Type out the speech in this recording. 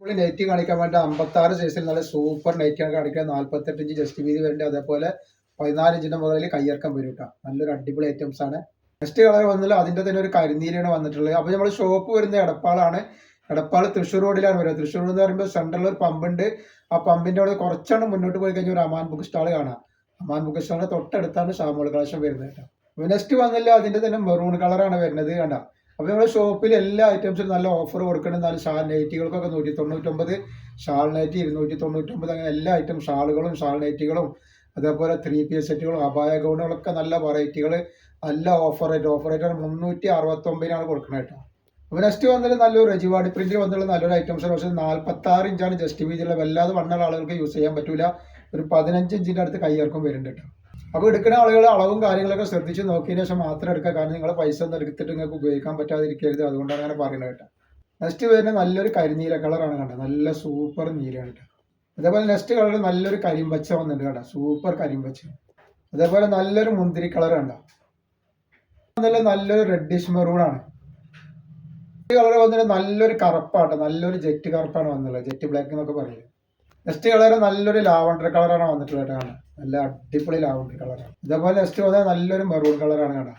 പുള്ളി നൈറ്റി കാണിക്കാൻ വേണ്ടി 56 സൈസിൽ നല്ല സൂപ്പർ നൈറ്റിയാണ് കാണിക്കുക. 48 ഇഞ്ച് ജസ്റ്റ് വീതി വരുന്നുണ്ട്. അതേപോലെ 14 ഇഞ്ചിന്റെ മുകളിൽ കയ്യിറക്കം വരും കേട്ടോ. നല്ലൊരു അടിപൊളി ഐറ്റംസ് ആണ്. നെക്സ്റ്റ് കളർ വന്നില്ല, അതിന്റെ തന്നെ ഒരു കരിനീലയാണ് വന്നിട്ടുള്ളത്. അപ്പോൾ നമ്മൾ ഷോപ്പ് വരുന്നത് എടപ്പാളാണ്. എടപ്പാൾ തൃശ്ശൂർ റോഡിലാണ് വരുന്നത്. തൃശ്ശൂർ എന്ന് പറയുമ്പോൾ സെൻട്രലിൽ ഒരു പമ്പുണ്ട്. ആ പമ്പിന്റെ അവിടെ കുറച്ചാണ് മുന്നോട്ട് പോയി കഴിഞ്ഞാൽ ഒരു അമാൻ ബുക്ക് സ്റ്റാൾ കാണാം. അമാൻ ബുക്ക് സ്റ്റാളിന്റെ തൊട്ടടുത്താണ് ഷാമോൾ കളക്ഷൻ വരുന്നത് കേട്ടോ. നെക്സ്റ്റ് വന്നില്ല, അതിന്റെ തന്നെ മെറൂൺ കളറാണ് വരുന്നത് കണ്ട. അപ്പോൾ നമ്മുടെ ഷോപ്പിൽ എല്ലാ ഐറ്റംസിനും നല്ല ഓഫർ കൊടുക്കണം. എന്നാലും ഷാൾ നൈറ്റികൾക്കൊക്കെ 199, ഷാൾ നൈറ്റി 299, അങ്ങനെ എല്ലാ ഐറ്റം ഷാളുകളും ഷാൾ നൈറ്റികളും അതേപോലെ 3 പീസ് സെറ്റുകളും അപായ ഗൗണുകളൊക്കെ നല്ല വെറൈറ്റികൾ നല്ല ഓഫർ റേറ്റ് 369 കൊടുക്കുന്നത് കേട്ടോ. അപ്പോൾ നെക്സ്റ്റ് വന്നിട്ട് നല്ലൊരു റെജിവാടി പ്രിന്റിൽ വന്നുള്ള നല്ലൊരു ഐറ്റംസ്. പക്ഷേ 46 ഇഞ്ചാണ് ജസ്റ്റ് വീതിയുള്ള. വല്ലാതെ വണ്ണുള്ള ആളുകൾക്ക് യൂസ് ചെയ്യാൻ പറ്റില്ല. ഒരു 15 ഇഞ്ചിൻ്റെ അടുത്ത് കയ്യിറക്കം വരുന്നുണ്ട് കേട്ടോ. അപ്പോൾ എടുക്കുന്ന ആളുകൾ അളവും കാര്യങ്ങളൊക്കെ ശ്രദ്ധിച്ച് നോക്കിയതിന് ശേഷം മാത്രം എടുക്കുക. കാരണം നിങ്ങളെ പൈസ ഒന്നും എടുത്തിട്ട് നിങ്ങൾക്ക് ഉപയോഗിക്കാൻ പറ്റാതിരിക്കരുത്. അതുകൊണ്ടാണ് അങ്ങനെ പറയുന്നത് കേട്ടോ. നെക്സ്റ്റ് വരുന്നത് നല്ലൊരു കരിനീല കളറാണ് കണ്ടത്. നല്ല സൂപ്പർ നീലയാണ് കേട്ടോ. അതേപോലെ നെക്സ്റ്റ് കളർ നല്ലൊരു കരിമ്പച്ച വന്നിട്ടുണ്ട് കേട്ടോ. സൂപ്പർ കരിമ്പച്ച. അതേപോലെ നല്ലൊരു മുന്തിരി കളർ കണ്ടോ. നല്ലൊരു റെഡിഷ് മെറൂൺ ആണ്. ഈ കളർ വന്നിട്ട് നല്ലൊരു കറുപ്പാട്ടോ. നല്ലൊരു ജെറ്റ് കറുപ്പാണ് വന്നുള്ളത്. ജെറ്റ് ബ്ലാക്ക് എന്നൊക്കെ പറയുന്നത്. നെക്സ്റ്റ് കളർ നല്ലൊരു ലാവണ്ടർ കളറാണ് വന്നിട്ടുള്ളത് കാണാം. നല്ല അടിപൊളി ലാവണ്ടർ കളറാണ്. ഇതേപോലെ നെക്സ്റ്റ് വന്നാൽ നല്ലൊരു മെറൂൺ കളറാണ് കാണാം.